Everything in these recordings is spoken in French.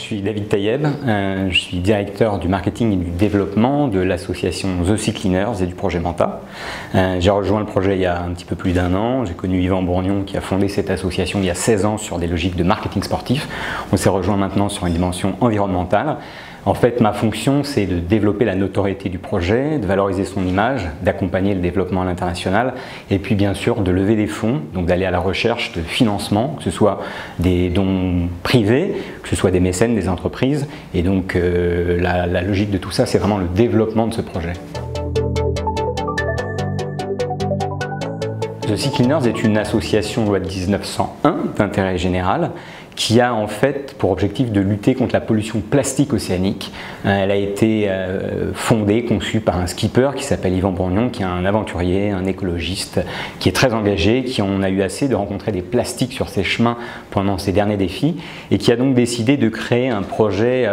suis David Taïeb, je suis directeur du marketing et du développement de l'association The Sea Cleaners et du projet Manta. J'ai rejoint le projet il y a un petit peu plus d'1 an. J'ai connu Yvan Bourgnon qui a fondé cette association il y a 16 ans sur des logiques de marketing sportif. On s'est rejoint maintenant sur une dimension environnementale. En fait, ma fonction, c'est de développer la notoriété du projet, de valoriser son image, d'accompagner le développement à l'international et puis bien sûr de lever des fonds, donc d'aller à la recherche de financement, que ce soit des dons privés, que ce soit des mécènes, des entreprises. Et donc la logique de tout ça, c'est vraiment le développement de ce projet. The Sea Cleaners est une association loi de 1901 d'intérêt général qui a en fait pour objectif de lutter contre la pollution plastique océanique. Elle a été fondée, conçue par un skipper qui s'appelle Yvan Bourgnon, qui est un aventurier, un écologiste, qui est très engagé, qui en a eu assez de rencontrer des plastiques sur ses chemins pendant ses derniers défis, et qui a donc décidé de créer un projet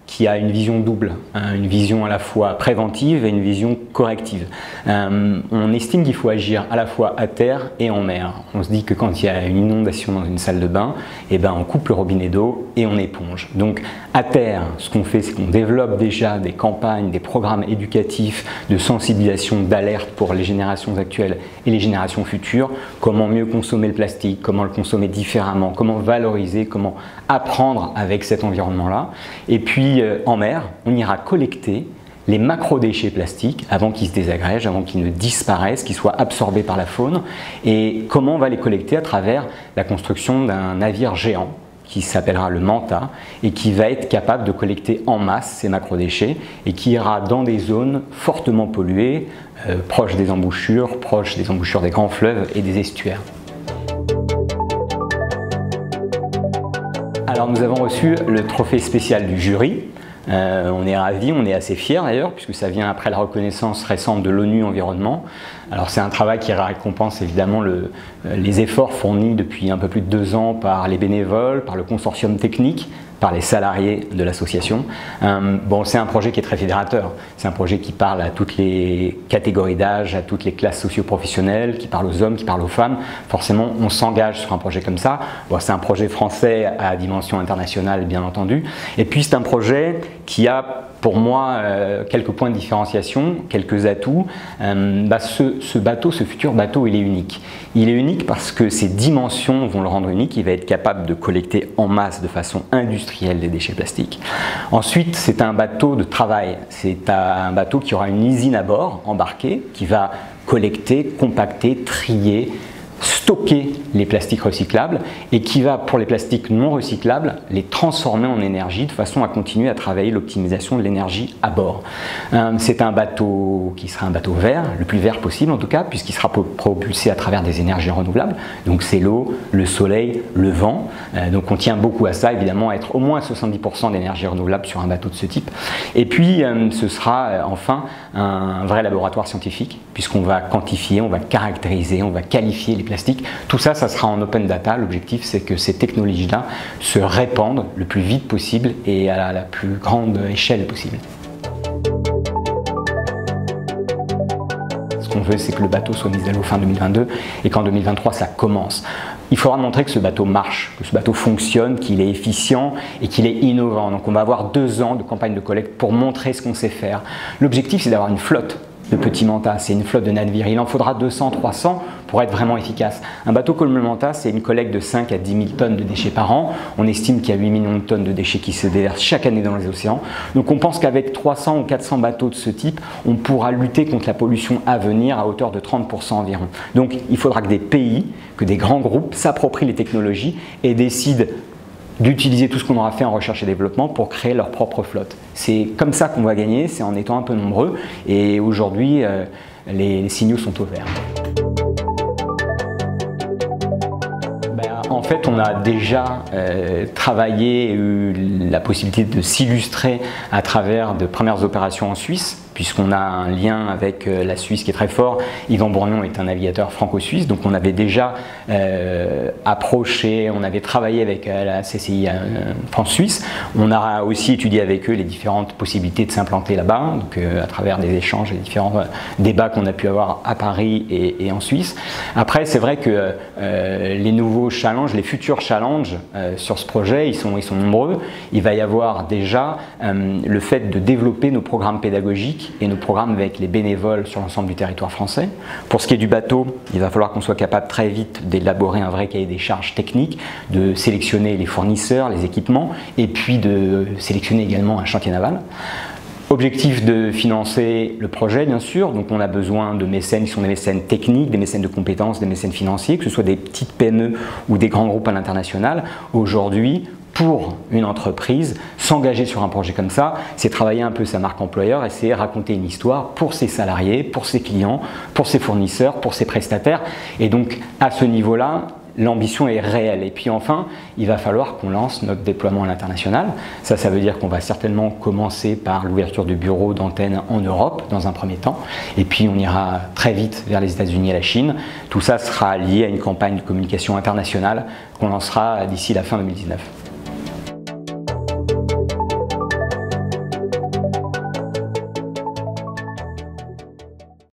qui a une vision double, une vision à la fois préventive et une vision corrective. On estime qu'il faut agir à la fois à terre et en mer. On se dit que quand il y a une inondation dans une salle de bain, on coupe le robinet d'eau et on éponge. Donc à terre, ce qu'on fait, c'est qu'on développe déjà des campagnes, des programmes éducatifs de sensibilisation, d'alerte pour les générations actuelles et les générations futures. Comment mieux consommer le plastique, comment le consommer différemment, comment valoriser, comment apprendre avec cet environnement-là. Et puis en mer, on ira collecter les macro-déchets plastiques avant qu'ils se désagrègent, avant qu'ils ne disparaissent, qu'ils soient absorbés par la faune. Et comment on va les collecter à travers la construction d'un navire géant qui s'appellera le Manta et qui va être capable de collecter en masse ces macro-déchets et qui ira dans des zones fortement polluées, proches des embouchures des grands fleuves et des estuaires. Alors nous avons reçu le trophée spécial du jury. On est ravis, on est assez fiers d'ailleurs, puisque ça vient après la reconnaissance récente de l'ONU Environnement. Alors c'est un travail qui récompense évidemment les efforts fournis depuis un peu plus de 2 ans par les bénévoles, par le consortium technique, par les salariés de l'association. C'est un projet qui est très fédérateur. C'est un projet qui parle à toutes les catégories d'âge, à toutes les classes socio-professionnelles, qui parle aux hommes, qui parle aux femmes. Forcément, on s'engage sur un projet comme ça. C'est un projet français à dimension internationale, bien entendu. Et puis c'est un projet qui a pour moi quelques points de différenciation, quelques atouts. Ce futur bateau, il est unique. Il est unique parce que ses dimensions vont le rendre unique. Il va être capable de collecter en masse, de façon industrielle, les déchets plastiques. Ensuite, c'est un bateau de travail. C'est un bateau qui aura une usine à bord embarquée, qui va collecter, compacter, trier, stocker les plastiques recyclables et qui va, pour les plastiques non recyclables, les transformer en énergie de façon à continuer à travailler l'optimisation de l'énergie à bord. C'est un bateau qui sera un bateau vert, le plus vert possible en tout cas, puisqu'il sera propulsé à travers des énergies renouvelables. Donc c'est l'eau, le soleil, le vent. Donc on tient beaucoup à ça, évidemment, à être au moins 70% d'énergie renouvelable sur un bateau de ce type. Et puis ce sera enfin un vrai laboratoire scientifique, puisqu'on va quantifier, on va caractériser, on va qualifier les plastiques. Tout ça, ça sera en open data. L'objectif, c'est que ces technologies-là se répandent le plus vite possible et à la plus grande échelle possible. Ce qu'on veut, c'est que le bateau soit mis à l'eau fin 2022 et qu'en 2023, ça commence. Il faudra montrer que ce bateau marche, que ce bateau fonctionne, qu'il est efficient et qu'il est innovant. Donc on va avoir 2 ans de campagne de collecte pour montrer ce qu'on sait faire. L'objectif, c'est d'avoir une flotte de petits Manta, c'est une flotte de navires. Il en faudra 200, 300 pour être vraiment efficace. Un bateau comme le Manta, c'est une collecte de 5 à 10 000 tonnes de déchets par an. On estime qu'il y a 8 millions de tonnes de déchets qui se déversent chaque année dans les océans. Donc on pense qu'avec 300 ou 400 bateaux de ce type, on pourra lutter contre la pollution à venir à hauteur de 30% environ. Donc il faudra que des pays, que des grands groupes s'approprient les technologies et décident d'utiliser tout ce qu'on aura fait en recherche et développement pour créer leur propre flotte. C'est comme ça qu'on va gagner, c'est en étant un peu nombreux. Et aujourd'hui, les signaux sont au vert. En fait, on a déjà travaillé et eu la possibilité de s'illustrer à travers de premières opérations en Suisse, puisqu'on a un lien avec la Suisse qui est très fort. Yvan Bourgnon est un navigateur franco-suisse, donc on avait déjà approché, on avait travaillé avec la CCI France-Suisse. On a aussi étudié avec eux les différentes possibilités de s'implanter là-bas, donc à travers des échanges et différents débats qu'on a pu avoir à Paris et en Suisse. Après, c'est vrai que les nouveaux challenges, les futurs challenges sur ce projet, ils sont nombreux. Il va y avoir déjà le fait de développer nos programmes pédagogiques et nos programmes avec les bénévoles sur l'ensemble du territoire français. Pour ce qui est du bateau, il va falloir qu'on soit capable très vite d'élaborer un vrai cahier des charges techniques, de sélectionner les fournisseurs, les équipements, et puis de sélectionner également un chantier naval. Objectif de financer le projet, bien sûr, donc on a besoin de mécènes qui sont des mécènes techniques, des mécènes de compétences, des mécènes financiers, que ce soit des petites PME ou des grands groupes à l'international. Aujourd'hui, pour une entreprise, s'engager sur un projet comme ça, c'est travailler un peu sa marque employeur et c'est raconter une histoire pour ses salariés, pour ses clients, pour ses fournisseurs, pour ses prestataires. Et donc, à ce niveau-là, l'ambition est réelle. Et puis enfin, il va falloir qu'on lance notre déploiement à l'international. Ça veut dire qu'on va certainement commencer par l'ouverture de bureaux d'antennes en Europe dans un premier temps. Et puis on ira très vite vers les États-Unis et la Chine. Tout ça sera lié à une campagne de communication internationale qu'on lancera d'ici la fin 2019.